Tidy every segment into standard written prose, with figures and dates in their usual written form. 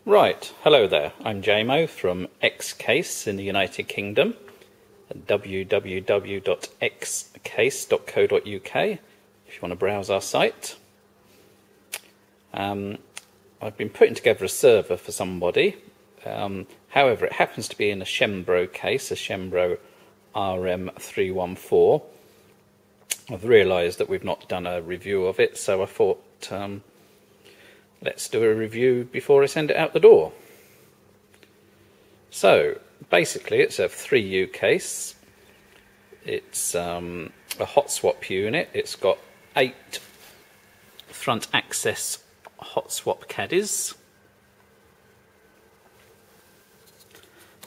Right, hello there, I'm JMO from Xcase in the United Kingdom at www.xcase.co.uk if you want to browse our site. I've been putting together a server for somebody, however it happens to be in a Chenbro case, a Chenbro RM314. I've realised that we've not done a review of it, so I thought let's do a review before I send it out the door. So basically it's a 3U case. It's a hot swap unit. It's got 8 front access hot swap caddies.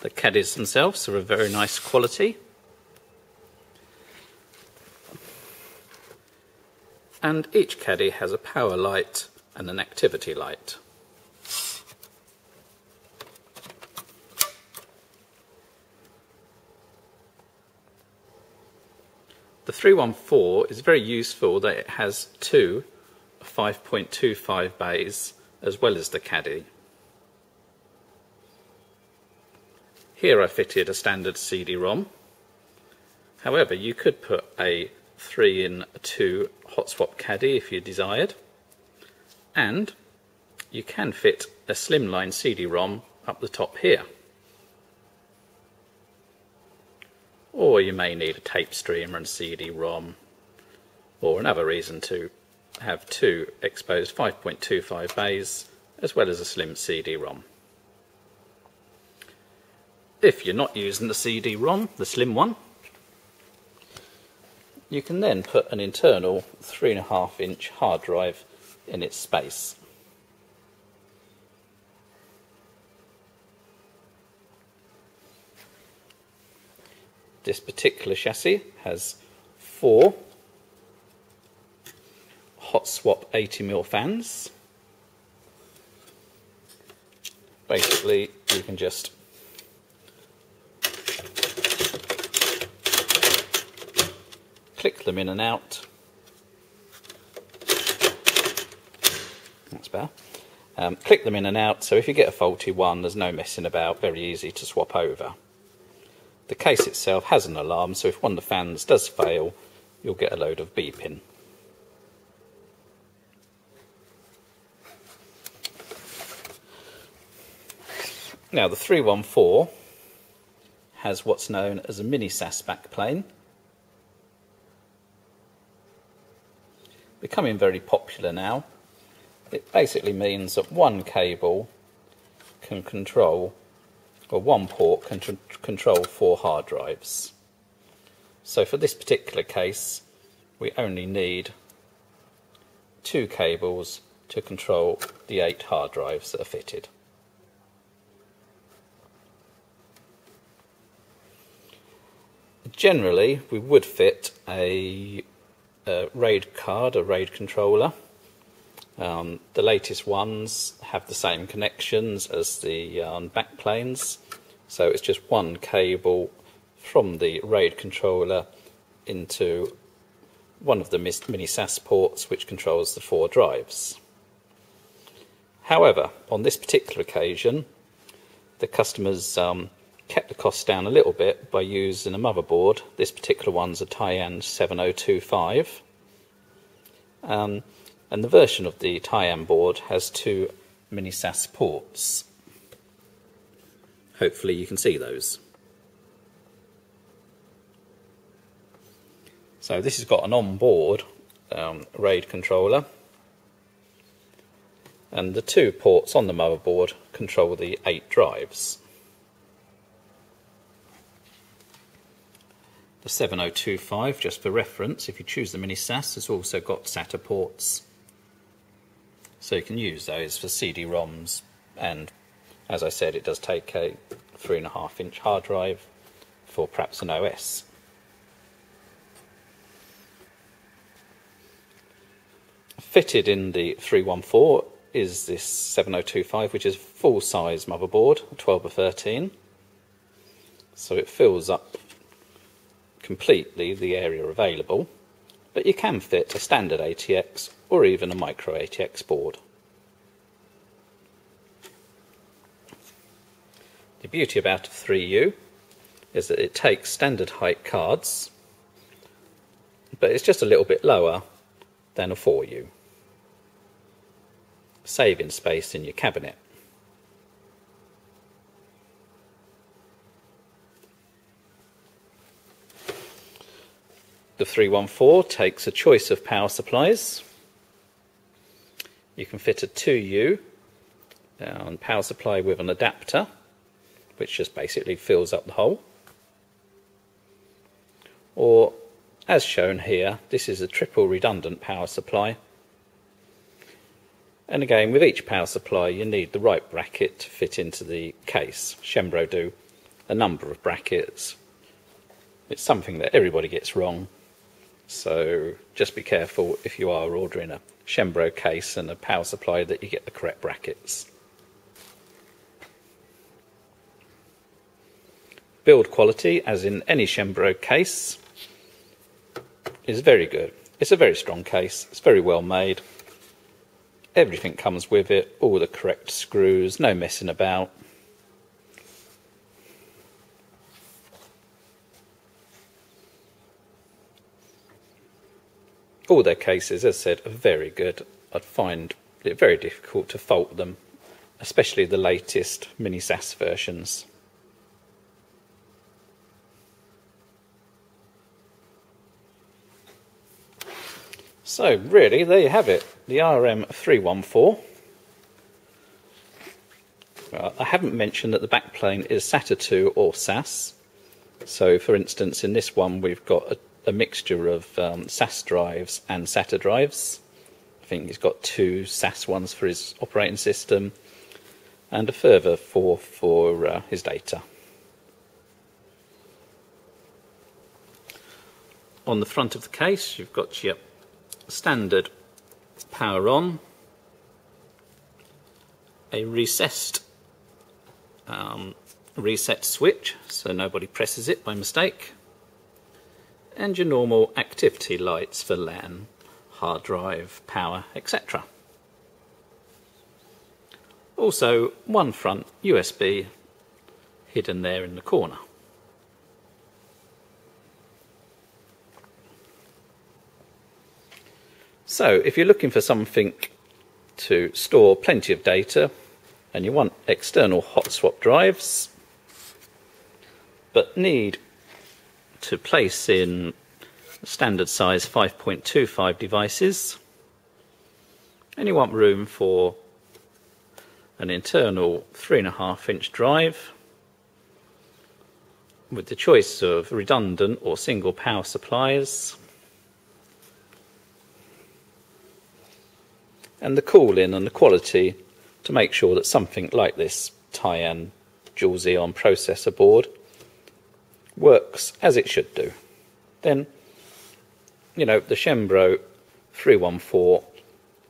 The caddies themselves are of very nice quality. And each caddy has a power light and an activity light. The 314 is very useful that it has 2 5.25 bays as well as the caddy. Here I fitted a standard CD-ROM. However, you could put a 3-in-2 hot swap caddy if you desired. And you can fit a slimline CD-ROM up the top here. Or you may need a tape streamer and CD-ROM, or another reason to have 2 exposed 5.25 bays as well as a slim CD-ROM. If you're not using the CD-ROM, the slim one, you can then put an internal 3.5-inch hard drive in its space. This particular chassis has 4 hot swap 80mm fans. Basically you can just click them in and out. That's better. Click them in and out, so if you get a faulty one, there's no messing about, very easy to swap over. The case itself has an alarm, so if one of the fans does fail, you'll get a load of beeping. Now the 314 has what's known as a mini SAS backplane. Becoming very popular now. It basically means that one cable can control, or one port can control 4 hard drives. So for this particular case, we only need 2 cables to control the 8 hard drives that are fitted. Generally, we would fit a RAID card, a RAID controller. The latest ones have the same connections as the backplanes, so it's just one cable from the RAID controller into one of the mini SAS ports which controls the 4 drives. However, on this particular occasion, the customers kept the costs down a little bit by using a motherboard. This particular one's a Taiwan 7025. And the version of the Taiwan board has 2 mini SAS ports. Hopefully you can see those. So this has got an on-board RAID controller, and the 2 ports on the motherboard control the 8 drives. The 7025, just for reference, if you choose the mini SAS, has also got SATA ports. So you can use those for CD-ROMs, and as I said, it does take a 3.5-inch hard drive for perhaps an OS. Fitted in the 314 is this 7025, which is a full-size motherboard, 12x13. So it fills up completely the area available, but you can fit a standard ATX or even a micro ATX board. The beauty about a 3U is that it takes standard height cards, but it's just a little bit lower than a 4U, saving space in your cabinet. The 314 takes a choice of power supplies. You can fit a 2U power supply with an adapter, which just basically fills up the hole. Or, as shown here, this is a triple redundant power supply. And again, with each power supply you need the right bracket to fit into the case. Chenbro do a number of brackets. It's something that everybody gets wrong, so just be careful if you are ordering a Chenbro case and a power supply that you get the correct brackets. Build quality, as in any Chenbro case, is very good. It's a very strong case, it's very well made. Everything comes with it, all the correct screws, no messing about. All their cases, as I said, are very good. I'd find it very difficult to fault them, especially the latest mini SAS versions. So really, there you have it, the RM314. I haven't mentioned that the backplane is SATA 2 or SAS. So for instance, in this one we've got a mixture of SAS drives and SATA drives. I think he's got 2 SAS ones for his operating system and a further 4 for his data. On the front of the case you've got your standard power on, a recessed reset switch so nobody presses it by mistake, and your normal activity lights for LAN, hard drive, power, etc. Also one front USB hidden there in the corner. So if you're looking for something to store plenty of data and you want external hotswap drives but need to place in standard size 5.25 devices, and you want room for an internal 3.5-inch drive with the choice of redundant or single power supplies, and the cooling and the quality to make sure that something like this Tyan dual Xeon processor board works as it should do, then you know the Chenbro 314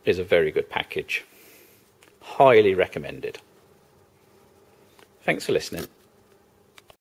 is a very good package. Highly recommended. Thanks for listening.